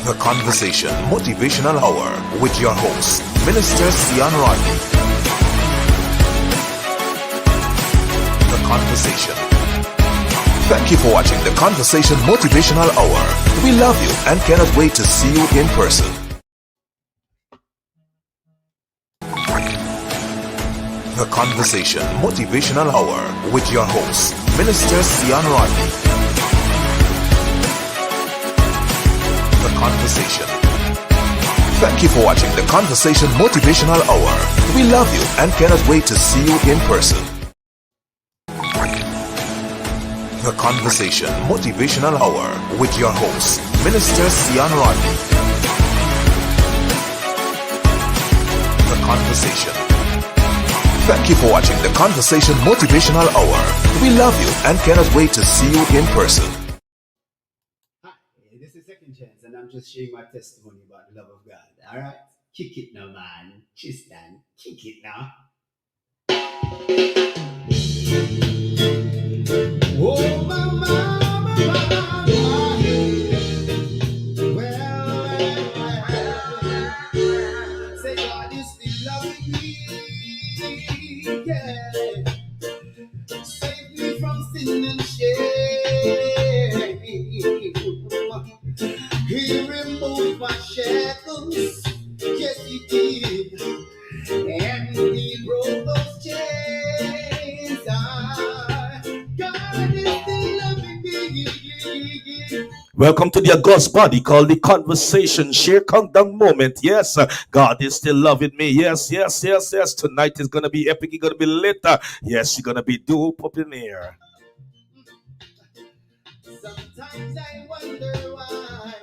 The Conversation Motivational Hour with your host, Minister Seon Rodney. The Conversation. Thank you for watching The Conversation Motivational Hour. We love you and cannot wait to see you in person. The Conversation Motivational Hour with your host, Minister Seon Rodney. The Conversation. Thank you for watching The Conversation Motivational Hour. We love you and cannot wait to see you in person. The Conversation Motivational Hour with your host, Minister Seon Rodney. The Conversation. Thank you for watching The Conversation Motivational Hour. We love you and cannot wait to see you in person. This is Second Chance, and I'm just sharing my testimony about the love of God. All right? Kick it now, man. Tristan, kick it now. Oh, my mama, well, say God is still loving me, yeah. Save me from sin and shame. He removed my shackles, yes he did, and he broke those chains. God is still loving me. Welcome to the August body called The Conversation. Share countdown moment. Yes, God is still loving me. Yes. Tonight is going to be epic. It's going to be lit. Yes, you're going to be dope up in here. Sometimes I wonder why.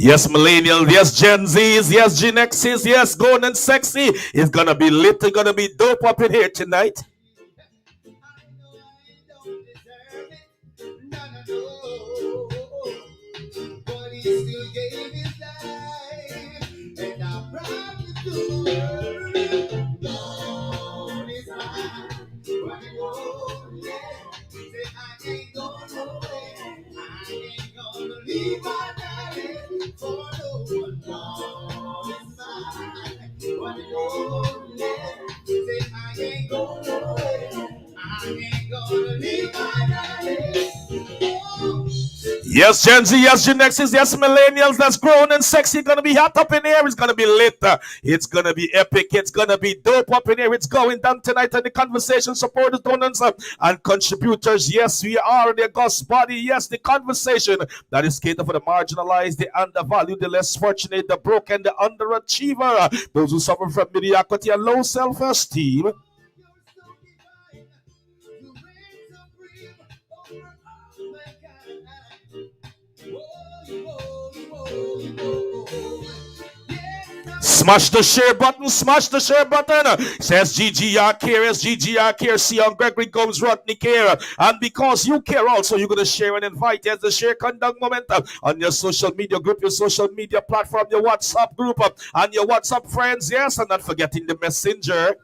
Yes, millennials. Yes, Gen Zs. Yes, Gen Xs. Yes, golden and sexy. It's going to be lit. It's going to be dope up in here tonight. But he still gave his life, and I promise to worry. Lord is mine, but he won't let. Say I ain't going nowhere. I ain't gonna leave my darling for no one. Lord is mine, but he won't let. Say I ain't going nowhere. I ain't gonna leave my darling. Yes, Gen Z, yes, Gen X's, yes, millennials, that's grown and sexy. Gonna be hot up in here. It's gonna be lit. It's gonna be epic. It's gonna be dope up in here. It's going down tonight. And the conversation supporters, donors, and contributors. Yes, we are the August body. Yes, the conversation that is catered for the marginalized, the undervalued, the less fortunate, the broken, the underachiever, those who suffer from mediocrity and low self-esteem. Smash the share button, says GGR care, SGGR care, Seon Gregory Gomes Rodney care. And because you care also, you're going to share and invite. Yes, the share conduct momentum on your social media group, your social media platform, your WhatsApp group, and your WhatsApp friends. Yes, and not forgetting the messenger.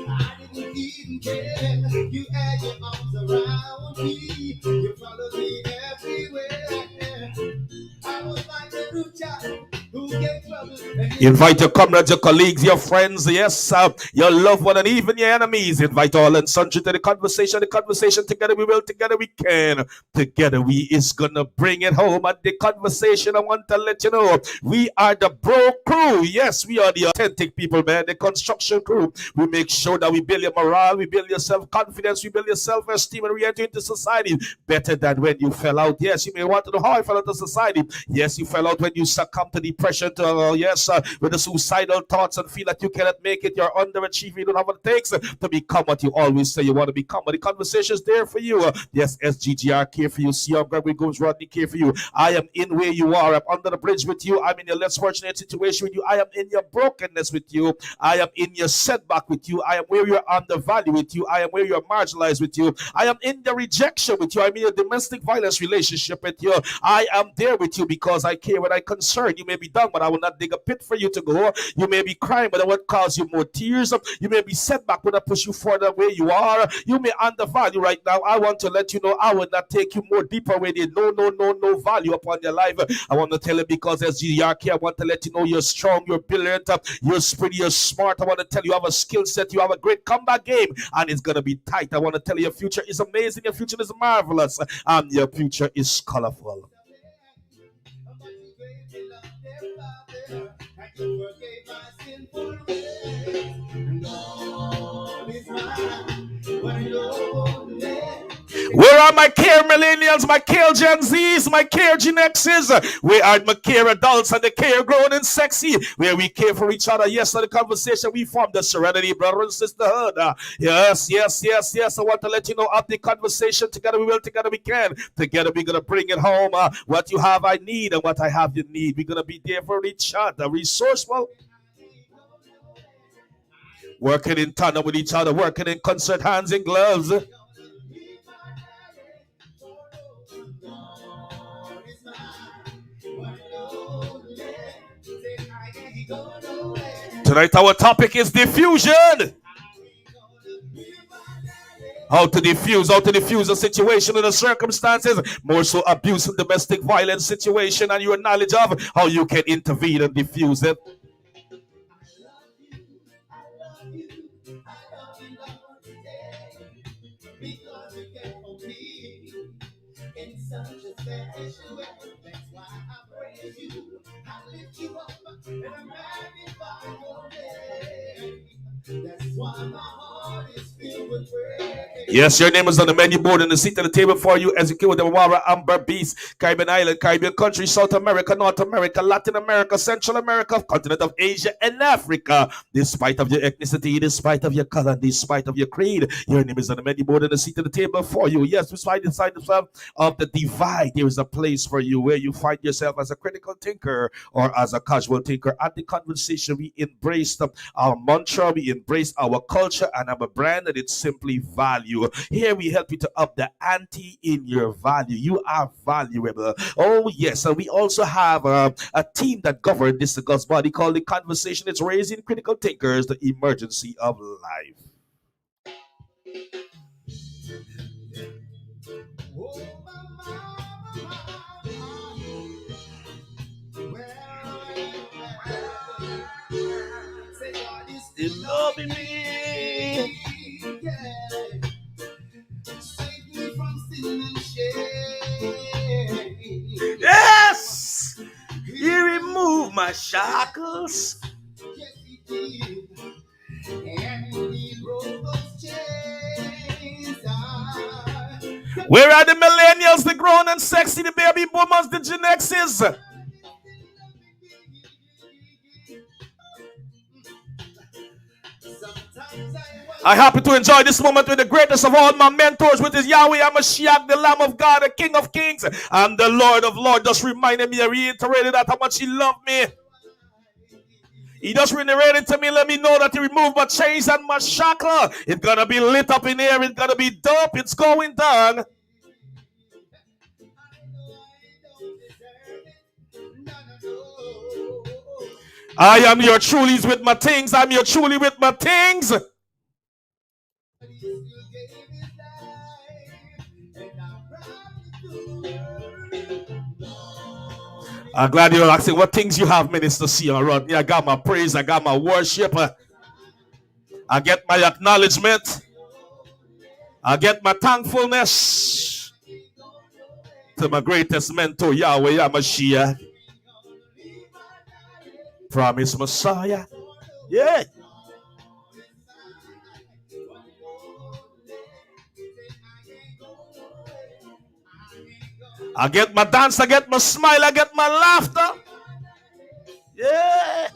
I didn't even care. You had your arms around me. You followed me everywhere. I was like a rude child who gave trouble. Invite your comrades, your colleagues, your friends, yes, your loved one, and even your enemies. Invite all and sundry to the conversation. The conversation, together we will, together we can. Together we is gonna bring it home. At the conversation, I want to let you know, we are the bro crew. Yes, we are the authentic people, man. The construction crew. We make sure that we build your morale, we build your self-confidence, we build your self-esteem, and we enter into society better than when you fell out. Yes, you may want to know how I fell out of society. Yes, you fell out when you succumbed to depression, with the suicidal thoughts and feel that you cannot make it. You're underachieving. You don't have what it takes to become what you always say you want to become. But the conversation is there for you. Yes, SGGR care for you. Seon Gregory Gomes Rodney care for you. I am in where you are. I'm under the bridge with you. I'm in your less fortunate situation with you. I am in your brokenness with you. I am in your setback with you. I am where you're undervalued with you. I am where you're marginalized with you. I am in the rejection with you. I'm in a domestic violence relationship with you. I am there with you because I care when I concern. You may be done, but I will not dig a pit for you to go. You may be crying, but that would cause you more tears. You may be set back, but that push you further where you are. You may undervalue right now. I want to let you know I will not take you more deeper where there's no value upon your life. I want to tell you because as you are here, I want to let you know you're strong, you're brilliant, you're pretty, you're smart. I want to tell you have a skill set, you have a great comeback game, and it's going to be tight. I want to tell you your future is amazing, your future is marvelous, and your future is colorful. Where are my care millennials, my care Gen Zs, my care Gen Xs? Where are my care adults and the care grown and sexy? Where we care for each other. Yes, so the conversation we formed, the serenity, brother and sisterhood. Yes. I want to let you know of the conversation. Together we will, together we can. Together we're going to bring it home. What you have, I need, and what I have, you need. We're going to be there for each other. Resourceful. Working in tandem with each other, working in concert, hands in gloves. Tonight our topic is diffusion. How to diffuse a situation and the circumstances, more so abuse and domestic violence situation, and your knowledge of how you can intervene and diffuse it. Yes, your name is on the menu board and the seat at the table for you. Ezekiel, the Wara, Amber Beast, Caribbean Island, Caribbean country, South America, North America, Latin America, Central America, continent of Asia, and Africa. Despite of your ethnicity, despite of your color, despite of your creed, your name is on the menu board and the seat at the table for you. Yes, despite inside of the divide, there is a place for you where you find yourself as a critical thinker or as a casual thinker. At the conversation, we embraced our mantra, we embrace our culture and our brand, and it's simply value. Here we help you to up the ante in your value. You are valuable. Oh yes, and we also have a team that governs this God's body called the conversation. It's raising critical thinkers, the emergency of life. Still loving me. Yes, He removed my shackles. Yes, He did. And He broke those chains. Where are the millennials, the grown and sexy, the baby boomers, the Gen Xs? I happen to enjoy this moment with the greatest of all my mentors, which is Yahweh HaMashiach, the Lamb of God, the King of Kings, and the Lord of Lords. Just reminded me, reiterated that how much He loved me. He just reiterated to me, let me know that He removed my chains and my shackle. It's gonna be lit up in here. It's gonna be dope. It's going down. I am your trulies with my things. I'm your truly with my things. I'm glad you're asking what things you have, Minister Seon Rodney. I got my praise, I got my worship, I get my acknowledgement, I get my thankfulness to my greatest mentor, Yahweh HaMashiach, Promise Messiah. Yeah. I get my dance, I get my smile, I get my laughter. Yeah.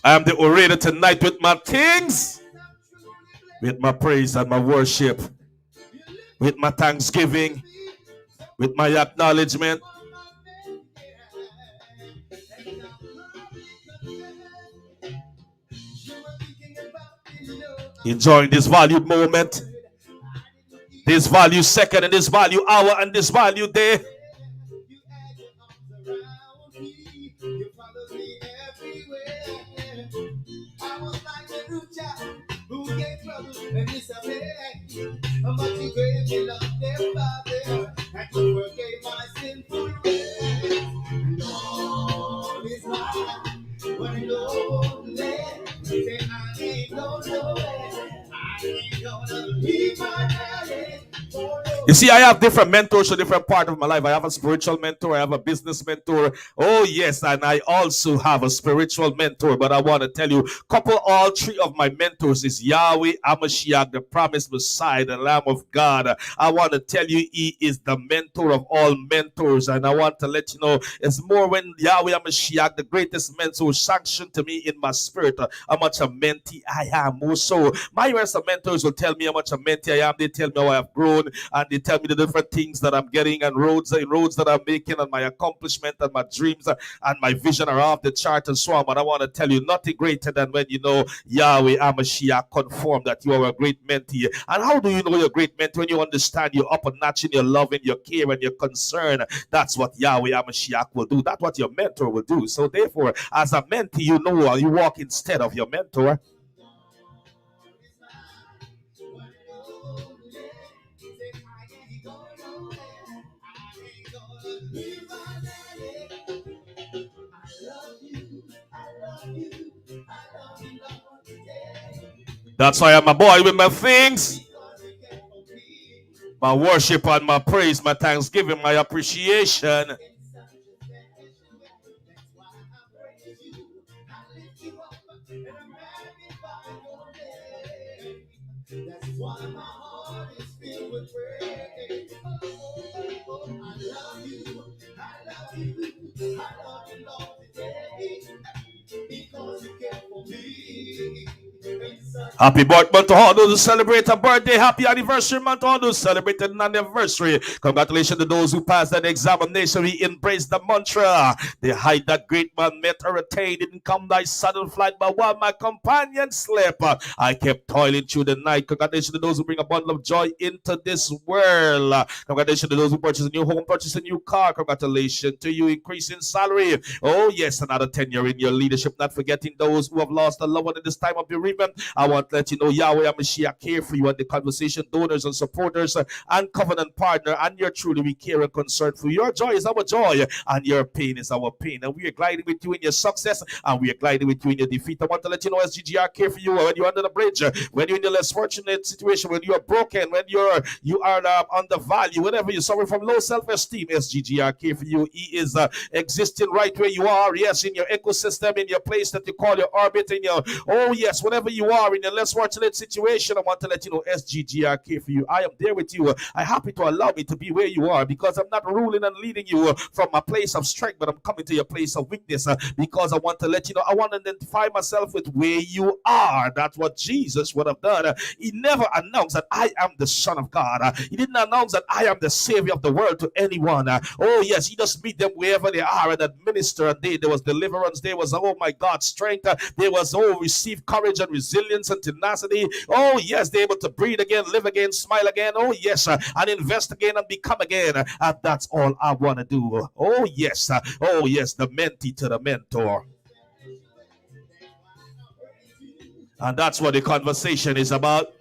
I am the orator tonight with my things, with my praise and my worship, with my thanksgiving, with my acknowledgement. Enjoying this valued moment, this value second, and this value hour, and this value day. You had your arms around me. You followed me everywhere. I was like a new child who gave trouble and disobeyed. But you gave me love there, Father, and you forgave my sinful ways. And all is mine when lonely. Say I ain't gonna nowhere. I ain't gonna leave my daddy. You see, I have different mentors to different part of my life. I have a spiritual mentor, I have a business mentor. Oh, yes, and I also have a spiritual mentor. But I want to tell you, couple all three of my mentors is Yahweh, Amashiach, the promised Messiah, the Lamb of God. I want to tell you, he is the mentor of all mentors. And I want to let you know, it's more when Yahweh, Amashiach, the greatest mentor, sanctioned to me in my spirit, how much a mentee I am. Also, my rest of mentors will tell me how much a mentee I am. They tell me how I have grown, and they tell me the different things that I'm getting and roads that I'm making and my accomplishment and my dreams and my vision are off the chart and so on. But I want to tell you, nothing greater than when you know Yahweh Amashiach confirm that you are a great mentee. And how do you know you're a great mentee? When you understand you're up a notch in your love and your care and your concern. That's what Yahweh Amashiach will do. That's what your mentor will do. So therefore, as a mentee, you know you walk instead of your mentor. That's why I'm a boy with my things, my worship and my praise, my thanksgiving, my appreciation. That's why my heart is filled with praise. Oh, I love you. I love you. I love you, Lord, today. Because you care for me. Happy birthday to all those who celebrate a birthday. Happy anniversary month to all those who celebrate an anniversary. Congratulations to those who passed that examination. We embrace the mantra. The height that great man met or attained didn't come thy sudden flight, but while my companion slept, I kept toiling through the night. Congratulations to those who bring a bundle of joy into this world. Congratulations to those who purchase a new home, purchase a new car. Congratulations to you, increasing salary. Oh yes, another tenure in your leadership. Not forgetting those who have lost a loved one in this time of bereavement. I want to let you know Yahweh Mashiach care for you and the conversation donors and supporters and covenant partner, and you're truly we care and concern for you. Your joy is our joy and your pain is our pain, and we are gliding with you in your success and we are gliding with you in your defeat. I want to let you know SGGR care for you when you're under the bridge, when you're in a less fortunate situation, when you're broken, when you are undervalued, whenever you're suffering from low self-esteem. SGGR care for you. He is existing right where you are. Yes, in your ecosystem, in your place that you call your orbit, in your yes, whatever you are in a less fortunate situation. I want to let you know SGGR care for you. I am there with you. I'm happy to allow me to be where you are, because I'm not ruling and leading you from a place of strength, but I'm coming to your place of weakness, because I want to let you know I want to identify myself with where you are. That's what Jesus would have done. He never announced that I am the Son of God. He didn't announce that I am the Savior of the world to anyone. Oh yes, he just meet them wherever they are and administer. And there was deliverance. There was, oh my God, strength. There was, receive courage and resilience and tenacity. Oh yes, they're able to breathe again, live again, smile again. Oh yes, and invest again and become again. And that's all I want to do. Oh yes, the mentee to the mentor. And that's what the conversation is about.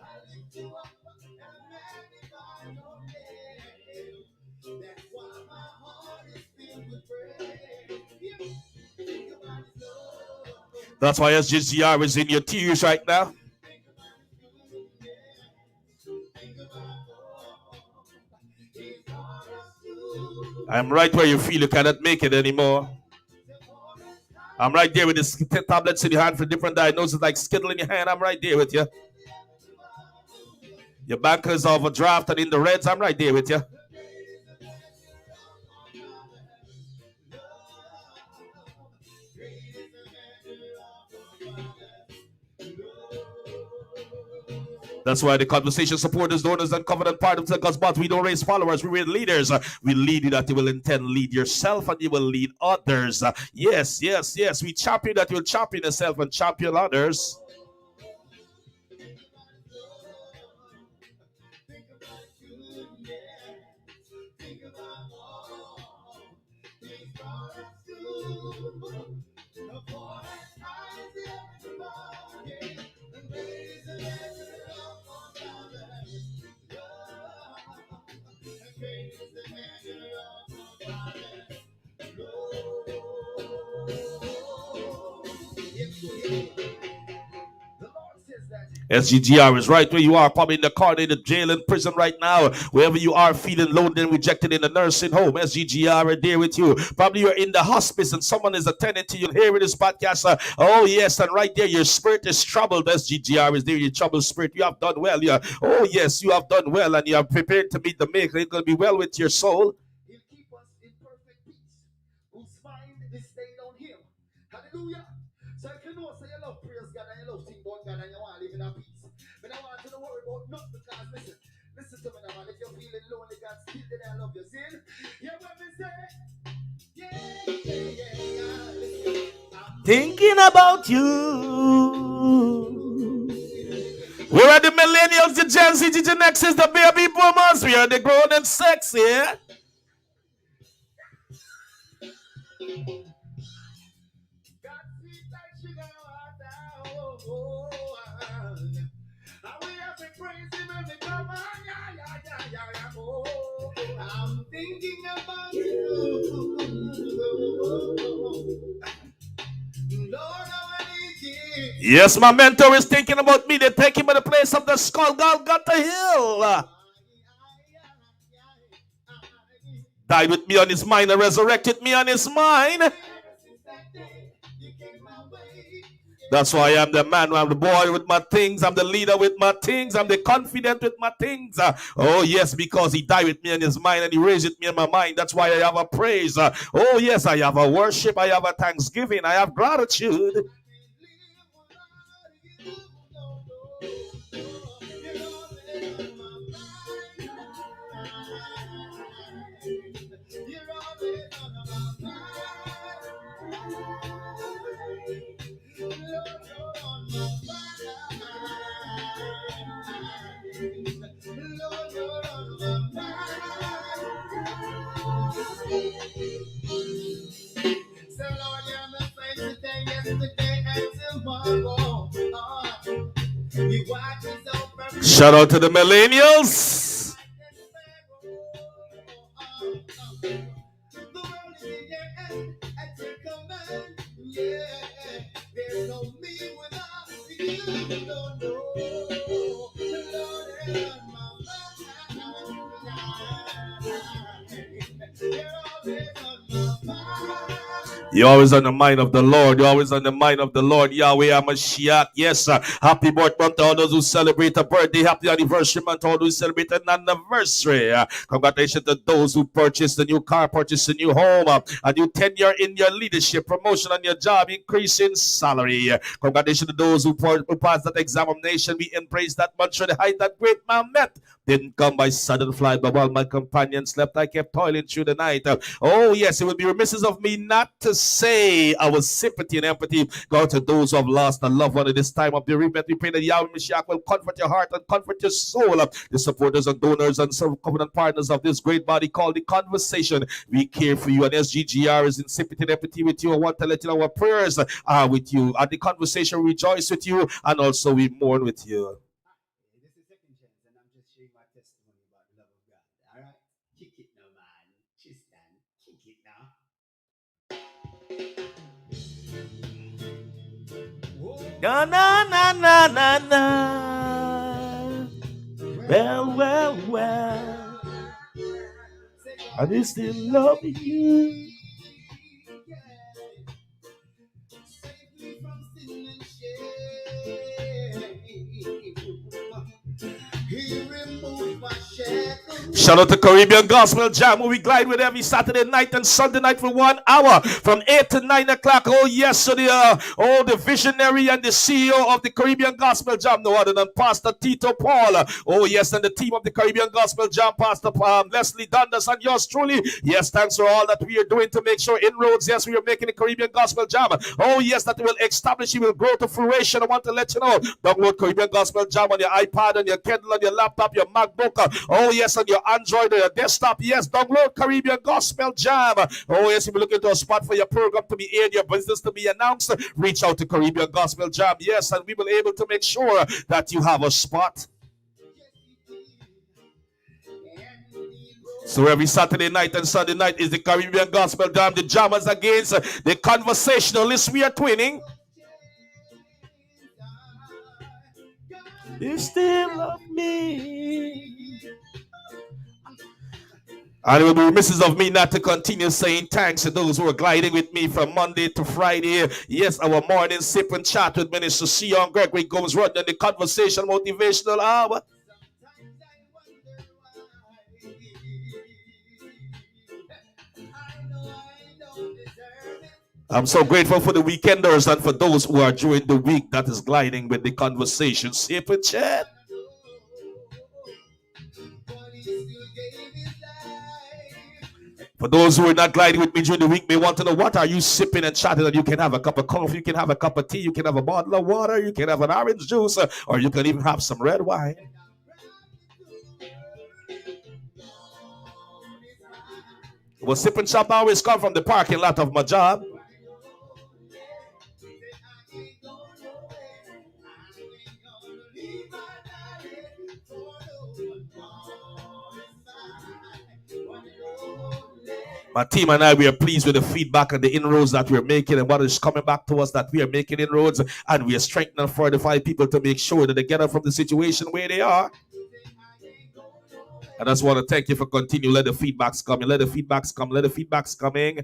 That's why SGCR is in your tears right now. I'm right where you feel you cannot make it anymore. I'm right there with the tablets in your hand for different diagnoses, like Skittle in your hand. I'm right there with you. Your bankers overdrafted in the reds. I'm right there with you. That's why the conversation supporters, donors, and covenant partners of God's but we don't raise followers, we raise leaders. We lead you that you will intend lead yourself and you will lead others. Yes. We champion that you'll champion yourself and champion others. SGGR is right where you are, probably in the car, in the jail, in prison right now, wherever you are, feeling lonely and rejected in the nursing home. SGGR are there with you. Probably you're in the hospice and someone is attending to you and hearing this podcast. Oh yes, and right there, your spirit is troubled. SGGR is there, your troubled spirit. You have done well. Yeah. Oh yes, you have done well, and you are prepared to meet the Maker. It's going to be well with your soul. He'll keep us in perfect peace, whose mind is stayed on him. Hallelujah. So if you know, say you love praise God and you love sing about God and you want to live in a peace. But I want you to worry about nothing, because listen to me now, man. If you're feeling lonely, God still there, I love you. See? You hear what me say? Yeah. Listen. Thinking about you. We are the millennials, the Gen Z, the Gen X's, the baby boomers. We are the grown and sexy. Yeah? I'm thinking about you. Lord, I need you. Yes, my mentor is thinking about me. They take him to the place of the skull, Golgotha Hill. Died with me on his mind and resurrected me on his mind. That's why I'm the man. I'm the boy with my things. I'm the leader with my things. I'm the confident with my things. Oh, yes, because he died with me in his mind and he raised with me in my mind. That's why I have a praise. Oh, yes, I have a worship. I have a thanksgiving. I have gratitude. Shout out to the millennials. You're always on the mind of the Lord. You're always on the mind of the Lord. Yahweh HaMashiach. Yes, happy birthday to all those who celebrate a birthday. Happy anniversary month to all those who celebrate an anniversary. Congratulations to those who purchased a new car, purchased a new home, a new tenure in your leadership, promotion on your job, increase in salary. Congratulations to those who passed that examination. We embrace that mantra, the height that great man met. Didn't come by sudden flight, but while my companion slept, I kept toiling through the night. Oh, yes, it would be remiss of me not to say our sympathy and empathy go to those who have lost a loved one at this time of bereavement. We pray that Yahweh Mashiach will comfort your heart and comfort your soul. The supporters and donors and covenant partners of this great body called The Conversation. We care for you, and SGGR is in sympathy and empathy with you. I want to let you know our prayers are with you. At The Conversation, we rejoice with you, and also we mourn with you. Na na na na na na. Well. I still love you. Shout out to Caribbean Gospel Jam, where we glide with every Saturday night and Sunday night for 1 hour from 8 to 9 o'clock. Oh, yes, so the visionary and the CEO of the Caribbean Gospel Jam, no other than Pastor Tito Paul. Oh, yes, and the team of the Caribbean Gospel Jam, Pastor Leslie Dundas, and yours truly. Yes, thanks for all that we are doing to make sure inroads. Yes, we are making the Caribbean Gospel Jam. Oh, yes, that will establish, it will grow to fruition. I want to let you know, download Caribbean Gospel Jam on your iPad, on your Kindle, on your laptop, your MacBook. Oh, yes, on your Android or your desktop. Yes, download Caribbean Gospel Jam. Oh, yes, if you're looking to a spot for your program to be aired, your business to be announced, reach out to Caribbean Gospel Jam. Yes, and we will be able to make sure that you have a spot. So every Saturday night and Sunday night is the Caribbean Gospel Jam. The jammers against the conversationalists. We are twinning. You still love me. And it would be remiss of me not to continue saying thanks to those who are gliding with me from Monday to Friday. Yes, our morning sip and chat with Minister Seon Gregory goes right on the Conversation Motivational Hour. I'm so grateful for the weekenders and for those who are during the week that is gliding with the Conversation sip and chat. For those who are not gliding with me during the week, may want to know, what are you sipping and chatting? And you can have a cup of coffee, you can have a cup of tea, you can have a bottle of water, you can have an orange juice, or you can even have some red wine. Well, sip and chat always come from the parking lot of my job. My team and I, we are pleased with the feedback and the inroads that we're making and what is coming back to us, that we are making inroads, and we are strengthening and fortifying people to make sure that they get out from the situation where they are. And I just want to thank you for continuing. Let the feedbacks come in. Let the feedbacks come. Let the feedbacks coming.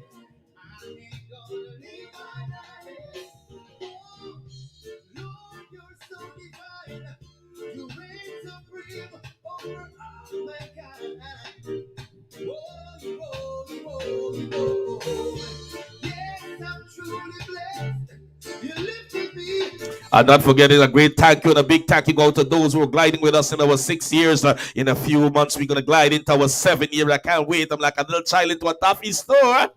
And not forgetting a great thank you and a big thank you go to those who are gliding with us in our 6 years. In a few months, we're going to glide into our 7 year. I can't wait. I'm like a little child into a toffee store.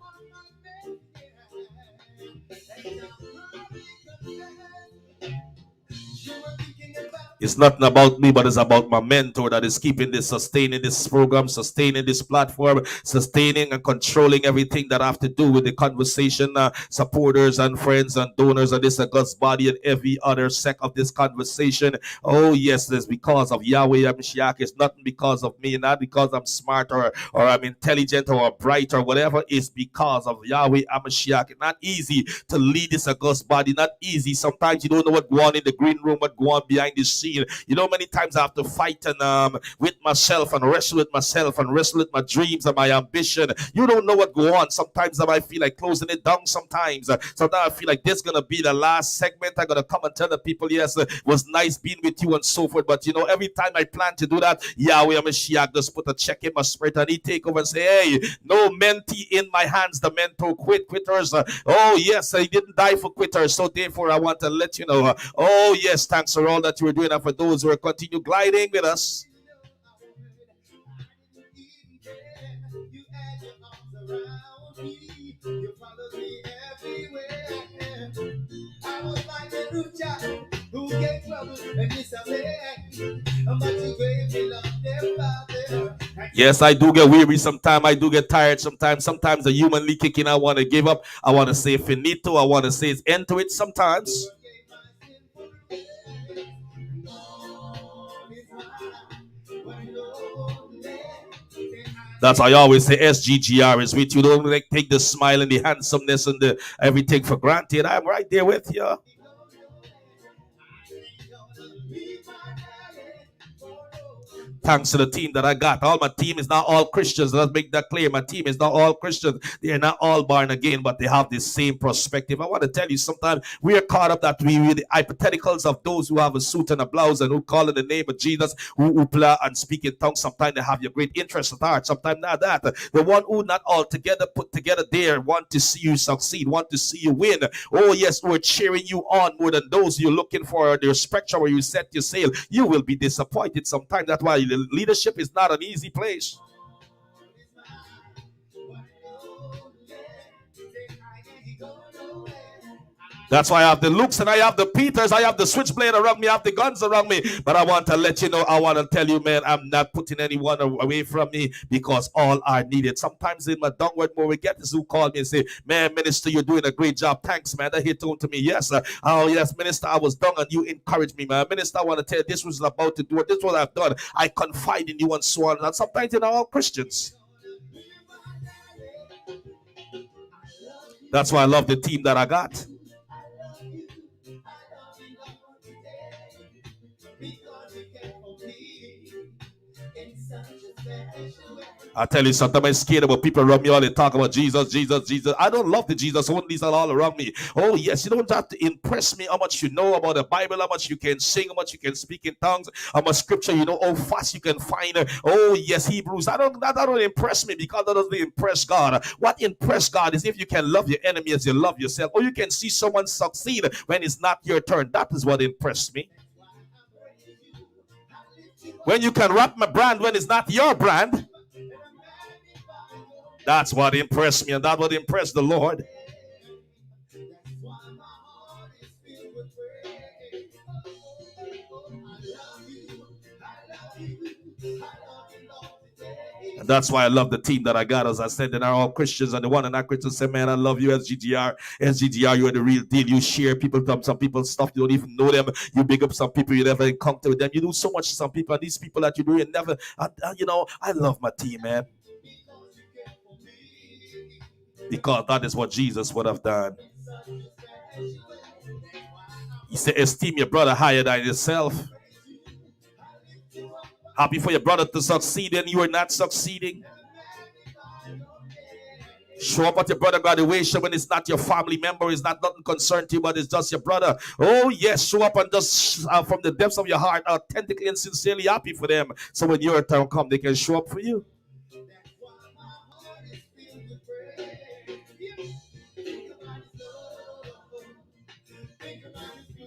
It's nothing about me, but it's about my mentor that is keeping this, sustaining this program, sustaining this platform, sustaining and controlling everything that I have to do with the conversation, supporters and friends and donors of this August body and every other sec of this conversation. Oh yes, it's because of Yahweh Mashiach. It's nothing because of me, not because I'm smart or I'm intelligent or bright or whatever. It's because of Yahweh Mashiach. Not easy to lead this August body. Not easy. Sometimes you don't know what go on in the green room, what go on behind the scene. You know, many times I have to fight and with myself and wrestle with myself and wrestle with my dreams and my ambition. You don't know what go on. Sometimes I might feel like closing it down. Sometimes I feel like this is gonna be the last segment. I'm gonna come and tell the people, yes, it was nice being with you and so forth. But you know, every time I plan to do that, Yahweh Mashiach just put a check in my spirit and he take over and say, hey, no mentee in my hands. The mentor quitters. Oh yes, I didn't die for quitters. So therefore, I want to let you know. Oh yes, thanks for all that you were doing. For those who are continue gliding with us. Yes, I do get weary sometimes. I do get tired sometimes. Sometimes the humanly kicking, I want to give up. I want to say finito. I want to say it's end to it sometimes. That's why I always say SGGR is with you. Don't like take the smile and the handsomeness and the everything for granted. I'm right there with you. Thanks to the team that I got. All my team is not all Christians. Let's make that clear. My team is not all Christians. They are not all born again, but they have the same perspective. I want to tell you, sometimes we are caught up that we read the hypotheticals of those who have a suit and a blouse and who call in the name of Jesus, who play and speak in tongues. Sometimes they have your great interest at heart. Sometimes not that. The one who not all together put together there want to see you succeed, want to see you win. Oh yes, we're cheering you on more than those you're looking for their spectrum where you set your sail. You will be disappointed sometimes. That's why the leadership is not an easy place. That's why I have the Lukes and I have the Peters, I have the Switchblade around me, I have the guns around me. But I want to let you know, I want to tell you, man, I'm not putting anyone away from me because all are needed. Sometimes in my downward mode, we get this who call me and say, man, minister, you're doing a great job. Thanks, man. That he told to me, yes. Oh, yes, minister, I was down and you encouraged me, man. Minister, I want to tell you, this was about to do it. This is what I've done. I confide in you and so on. And sometimes you're not all Christians. That's why I love the team that I got. I tell you, sometimes I'm scared about people around me. All they talk about Jesus, Jesus, Jesus. I don't love the Jesus onlys all around me. Oh yes, you don't have to impress me how much you know about the Bible, how much you can sing, how much you can speak in tongues, how much scripture you know, how fast you can find. Oh yes, Hebrews. That don't impress me, because that doesn't impress God. What impress God is if you can love your enemy as you love yourself, or you can see someone succeed when it's not your turn. That is what impressed me. When you can rap my brand when it's not your brand. That's what impressed me, and that would impress the Lord. And that's why I love the team that I got. As I said, they're all Christians, and the one and not Christians say, man, I love you, SGGR. SGGR, you're the real deal. You share some people's stuff. You don't even know them. You big up some people you never encounter with them. You do so much to some people, and these people that you do, you never, I love my team, man. Because that is what Jesus would have done. He said, esteem your brother higher than yourself. Happy for your brother to succeed and you are not succeeding. Show up at your brother graduation when it's not your family member, it's not nothing concerned to you, but it's just your brother. Oh yes, show up and just from the depths of your heart, authentically and sincerely happy for them. So when your time comes, they can show up for you.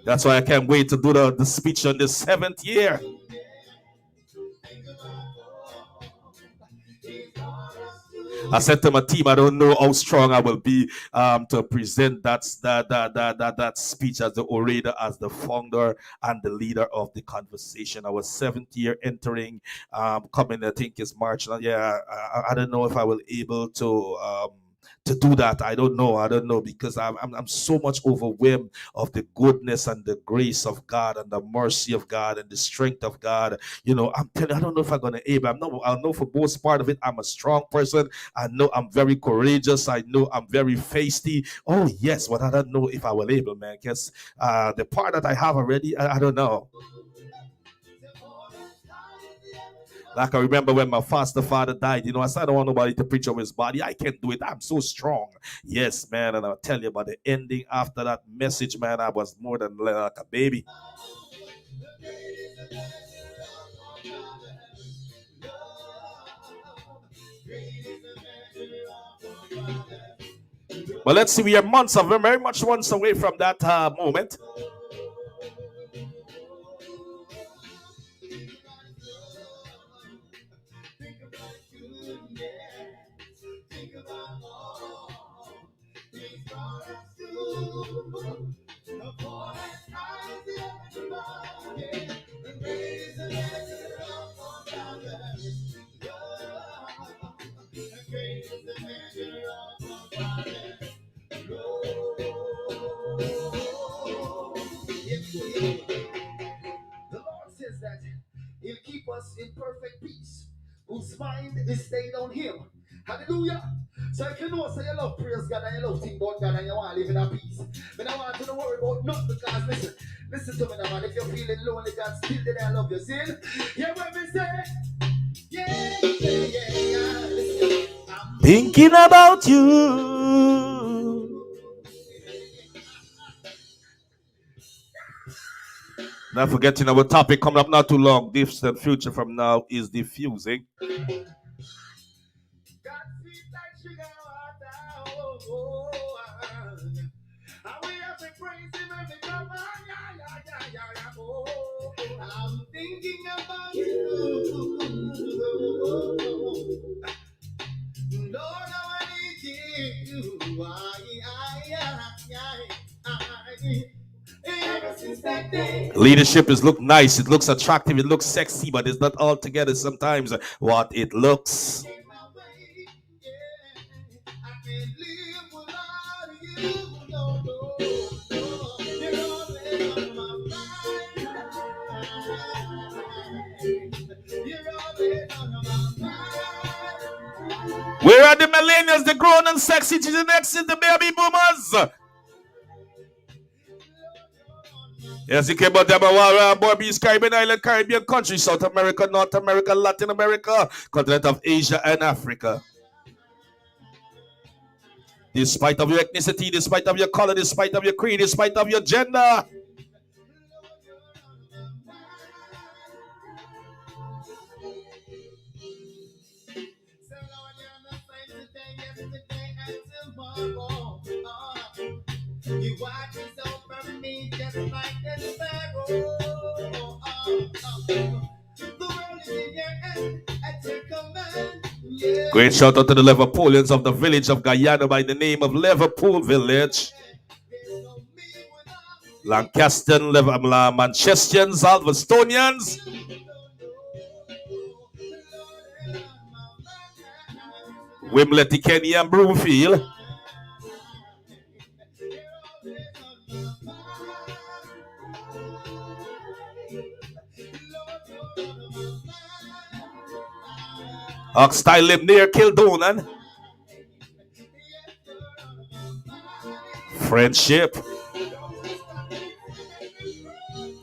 That's why I can't wait to do the speech on the 7th year. I said to my team, I don't know how strong I will be to present that speech as the orator, as the founder and the leader of the conversation. Our 7th year entering, coming, I think is March. Yeah, I don't know if I will able to do that. I don't know, because I'm so much overwhelmed of the goodness and the grace of God and the mercy of God and the strength of God. I'm telling you, I don't know if I'm gonna able. I know for most part of it, I'm a strong person. I know I'm very courageous. I know I'm very feisty. Oh yes, but I don't know if I will able, man. Because the part that I have already, I don't know. Like I remember when my foster father died, I said I don't want nobody to preach over his body. I can do it. I'm so strong. Yes, man. And I'll tell you about the ending after that message, man. I was more than like a baby. But let's see, we are very much months away from that moment. He'll keep us in perfect peace, whose mind is stayed on him. Hallelujah. So if you know, say you love praise God and you love think about God and you want to live in a peace, but I want you to worry about nothing, because listen to me now, man. If you're feeling lonely, God still there, I love you. See? Yeah, what me say? Yeah. Listen, I'm thinking about you. Not forgetting our topic coming up not too long. Distant future from now is diffusing. I'm thinking about you. Lord, I need you. Ever since that day. Leadership look nice, it looks attractive, it looks sexy, but it's not altogether sometimes what it looks. Where are the millennials, the grown and sexy? To the next is the baby boomers. Yes, you came out there about Barbados, Caribbean Island, Caribbean countries, South America, North America, Latin America, continent of Asia and Africa. Despite of your ethnicity, despite of your color, despite of your creed, despite of your gender. You watch yourself from me just like a sparrow. The world is in your hand, at your command. Yeah. Great shout out to the Liverpoolians of the village of Guyana by the name of Liverpool Village. Lancaster, Manchesterians, Alvastonians. Wimbledon, Kenya, and Broomfield. Oxtyle live near Kildonan. Friendship.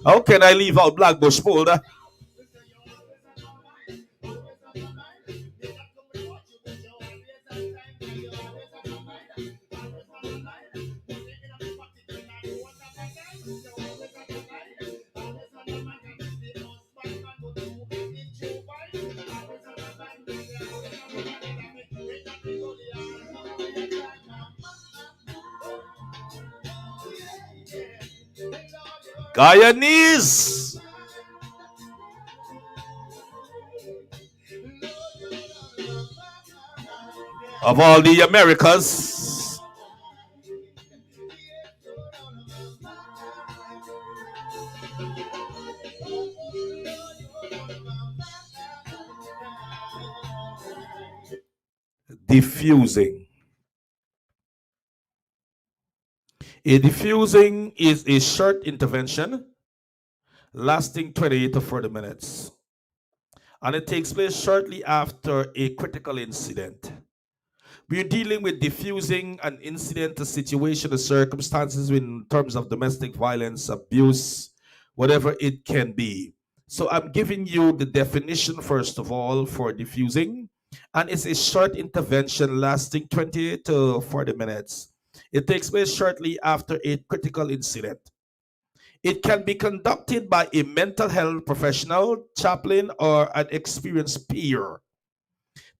How can I leave out Blackbush Folder? Guyanese. Of all the Americas. Diffusing. A diffusing is a short intervention lasting 28 to 40 minutes. And it takes place shortly after a critical incident. We're dealing with diffusing an incident, a situation, a circumstances in terms of domestic violence, abuse, whatever it can be. So I'm giving you the definition, first of all, for diffusing. And it's a short intervention lasting 20 to 40 minutes. It takes place shortly after a critical incident. It can be conducted by a mental health professional, chaplain, or an experienced peer.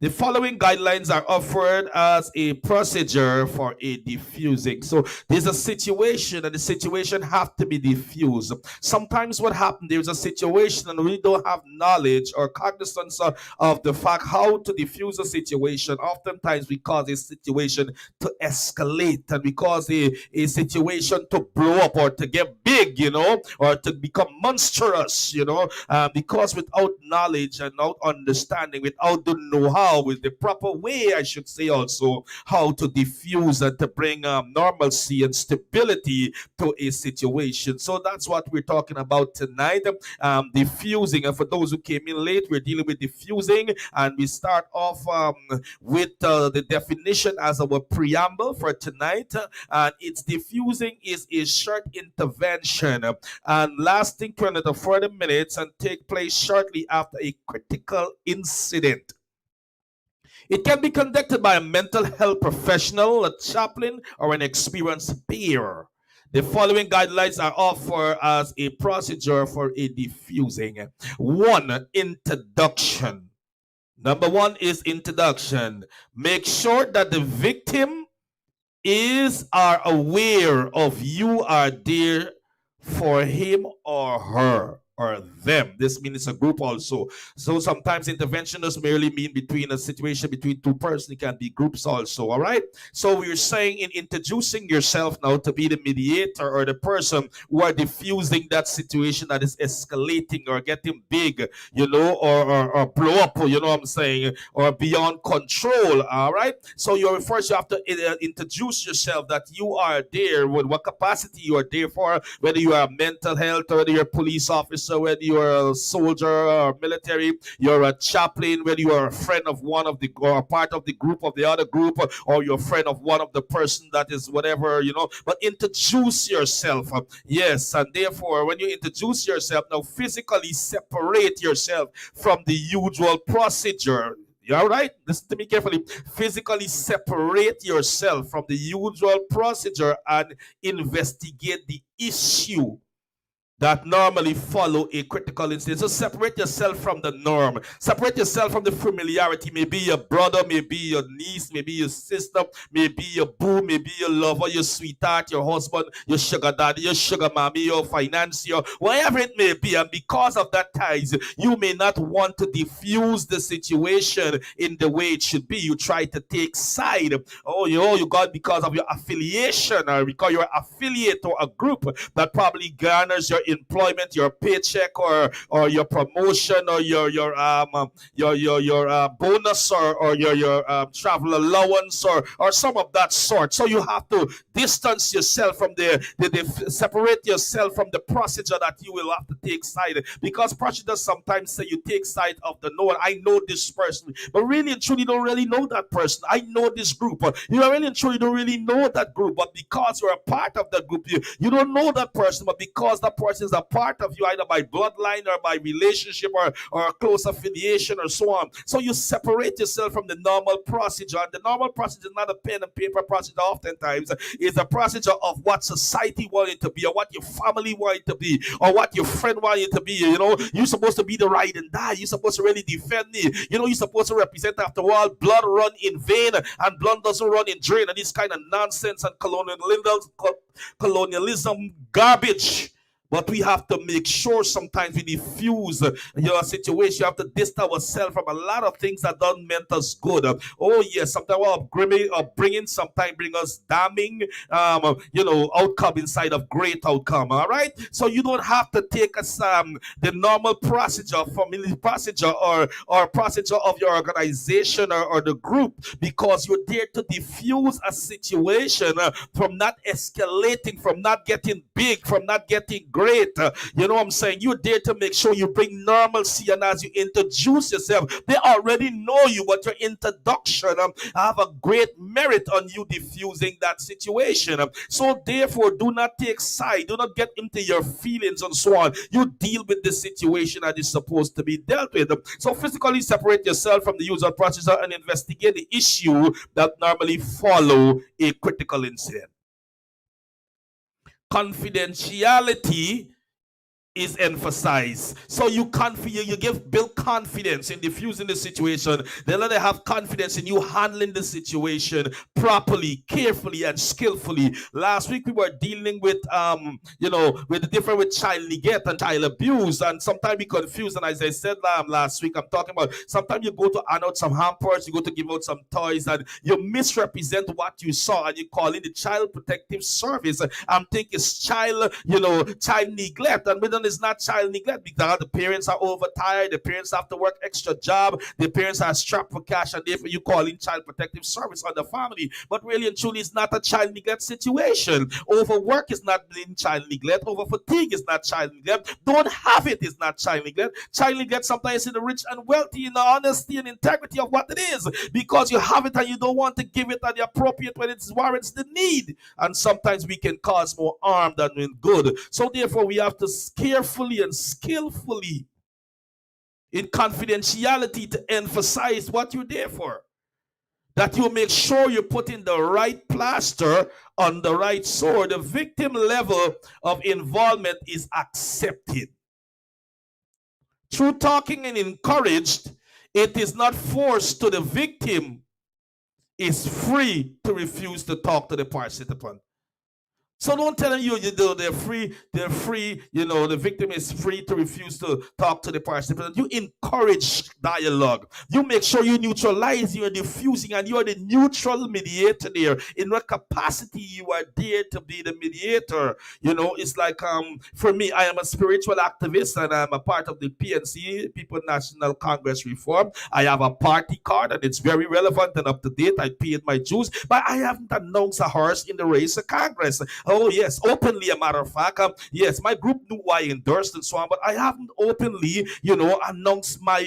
The following guidelines are offered as a procedure for a diffusing. So there's a situation, and the situation have to be diffused. Sometimes what happens, there's a situation and we don't have knowledge or cognizance of the fact how to diffuse a situation. Oftentimes we cause a situation to escalate, and we cause a situation to blow up or to get big, or to become monstrous, because without knowledge and without understanding, without the know-how, with the proper way, I should say, also how to diffuse and to bring normalcy and stability to a situation. So that's what we're talking about tonight, diffusing. And for those who came in late, we're dealing with diffusing, and we start off with the definition as our preamble for tonight. And it's diffusing is a short intervention and lasting 20 to 40 minutes and take place shortly after a critical incident. It can be conducted by a mental health professional, a chaplain, or an experienced peer. The following guidelines are offered as a procedure for a diffusing. 1. Introduction. Number 1 is introduction. Make sure that the victim are aware of you are there for him or her or them. This means it's a group also. So sometimes intervention doesn't merely mean between a situation between two persons. It can be groups also. All right. So we're saying in introducing yourself now to be the mediator or the person who are diffusing that situation that is escalating or getting big, or blow up, you know what I'm saying, or beyond control. All right. So first you have to introduce yourself that you are there, with what capacity you are there for, whether you are mental health or whether you're a police officer officer, whether you're a soldier or military, you're a chaplain, whether you are a friend of one of the or a part of the group of the other group, or you're a friend of one of the person that is whatever, but introduce yourself. Yes, and therefore when you introduce yourself, now physically separate yourself from the usual procedure. You all right? Listen to me carefully. Physically separate yourself from the usual procedure and investigate the issue that normally follow a critical incident. So separate yourself from the norm. Separate yourself from the familiarity. Maybe your brother, maybe your niece, maybe your sister, maybe your boo, maybe your lover, your sweetheart, your husband, your sugar daddy, your sugar mommy, your financier, whatever it may be. And because of that ties, you may not want to diffuse the situation in the way it should be. You try to take side. Oh, you got because of your affiliation, or because you're affiliate to a group that probably garners your employment, your paycheck, or your promotion, or your bonus, or your travel allowance, or some of that sort. So you have to distance yourself from separate yourself from the procedure that you will have to take side, because procedures sometimes say you take side of the known. I know this person, but really and truly don't really know that person. I know this group, you really and truly don't really know that group, but because you're a part of that group, you don't know that person, but because that person is a part of you, either by bloodline or by relationship, or a close affiliation, or so on. So you separate yourself from the normal procedure. And the normal procedure is not a pen and paper procedure. Oftentimes it's a procedure of what society wanted to be, or what your family wanted to be, or what your friend wanted to be. You're supposed to be the ride and die. You're supposed to really defend me. You're supposed to represent. After all, blood run in vein, and blood doesn't run in drain. And this kind of nonsense and colonialism garbage. But we have to make sure sometimes we diffuse your situation. You have to distance ourselves from a lot of things that don't meant us good. Oh yes, sometimes sometimes bring us damning, outcome inside of great outcome. All right. So you don't have to take the normal procedure, family procedure, or procedure of your organization, or the group, because you're there to diffuse a situation from not escalating, from not getting big, from not getting great. You know what I'm saying? You're there to make sure you bring normalcy, and as you introduce yourself, they already know you, but your introduction have a great merit on you diffusing that situation. So therefore, do not take side, do not get into your feelings and so on. You deal with the situation that is supposed to be dealt with. So physically separate yourself from the user processor and investigate the issue that normally follow a critical incident. Confidentiality is emphasized. So you build confidence in diffusing the situation. They let them have confidence in you handling the situation properly, carefully, and skillfully. Last week we were dealing with with the difference with child neglect and child abuse, and sometimes we confuse. And as I said last week, I'm talking about sometimes you go to hand out some hampers, you go to give out some toys, and you misrepresent what you saw, and you call in the Child Protective Service. I'm thinking it's child neglect, and within is not child neglect, because the parents are overtired, the parents have to work extra job, the parents are strapped for cash, and therefore you call in Child Protective Service on the family. But really and truly, it's not a child neglect situation. Overwork is not in child neglect. Over fatigue is not child neglect. Don't have it is not child neglect. Child neglect sometimes in the rich and wealthy, in the honesty and integrity of what it is, because you have it and you don't want to give it at the appropriate when it warrants the need. And sometimes we can cause more harm than good. So therefore, we have to carefully and skillfully, in confidentiality, to emphasize what you're there for. That you make sure you're putting the right plaster on the right sore. The victim level of involvement is accepted. Through talking and encouraged, it is not forced to the victim. Is free to refuse to talk to the participant. So don't tell them they're free, the victim is free to refuse to talk to the participant. You encourage dialogue. You make sure you neutralize, you're diffusing, and you're the neutral mediator there. In what capacity you are there to be the mediator. It's like, for me, I am a spiritual activist, and I'm a part of the PNC, People National Congress Reform. I have a party card, and it's very relevant and up to date. I paid my dues, but I haven't announced a horse in the race of Congress. Oh yes, openly. A matter of fact, yes, my group knew I endorsed and so on, but I haven't openly, announced my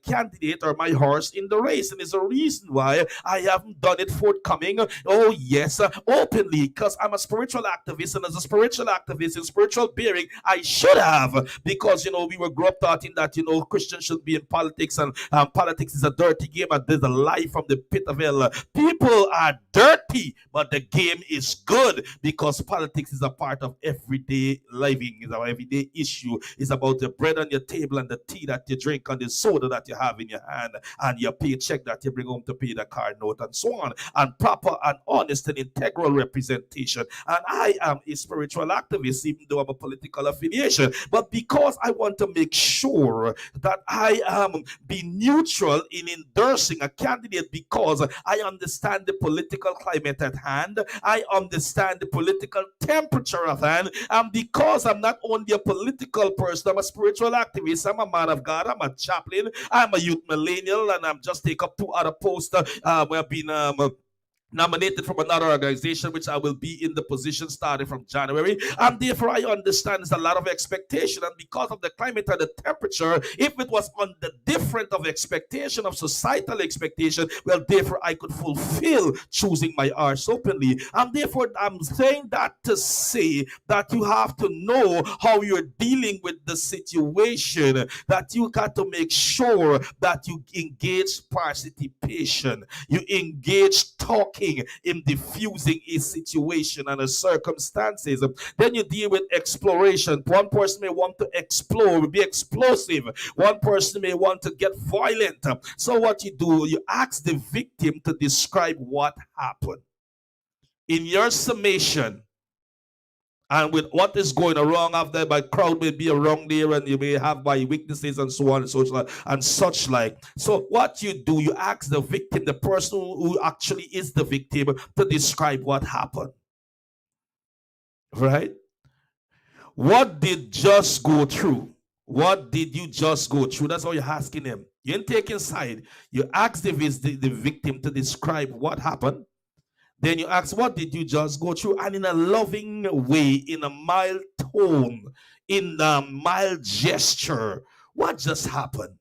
candidate or my horse in the race, and there's a reason why I haven't done it forthcoming. Oh yes, openly, because I'm a spiritual activist, and as a spiritual activist in spiritual bearing, I should have, because we were grew up taught in that Christians should be in politics, and politics is a dirty game, and there's a lie from the pit of hell. People are dirty, but the game is good, because politics is a part of everyday living. It's our everyday issue. It's about the bread on your table and the tea that you drink and the soda that you have in your hand and your paycheck that you bring home to pay the car note and so on, and proper and honest and integral representation. And I am a spiritual activist, even though I'm a political affiliation, but because I want to make sure that I am be neutral in endorsing a candidate, because I understand the political climate at hand, I understand the political temperature at hand, and because I'm not only a political person, I'm a spiritual activist, I'm a man of God, I'm a chaplain, I'm a youth millennial, and I'm just take up 2 other posts where I've been nominated from another organization, which I will be in the position starting from January. And therefore, I understand there's a lot of expectation. And because of the climate and the temperature, if it was on the different of expectation, of societal expectation, well, therefore, I could fulfill choosing my arts openly. And therefore, I'm saying that to say that you have to know how you're dealing with the situation, that you got to make sure that you engage participation, you engage talking in diffusing a situation and a circumstances. Then you deal with exploration. One person may want to explore, be explosive. One person may want to get violent. So what you do, you ask the victim to describe what happened. In your summation, and with what is going wrong after, my crowd may be around there, and you may have my weaknesses and so on and such like. So what you do, you ask the victim, the person who actually is the victim, to describe what happened. Right? What did just go through? What did you just go through? That's all you're asking him. You ain't taking side. You ask the victim to describe what happened. Then you ask, what did you just go through? And in a loving way, in a mild tone, in a mild gesture, what just happened?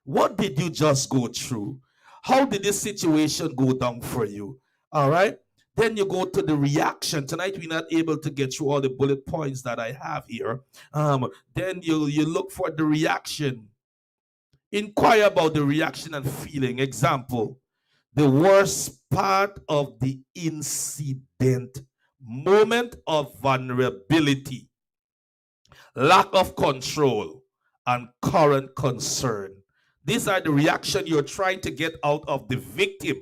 What did you just go through? How did this situation go down for you? All right? Then you go to the reaction. Tonight, we're not able to get through all the bullet points that I have here. Then you look for the reaction. Inquire about the reaction and feeling. Example, the worst part of the incident, moment of vulnerability, lack of control, and current concern. These are the reaction you're trying to get out of the victim.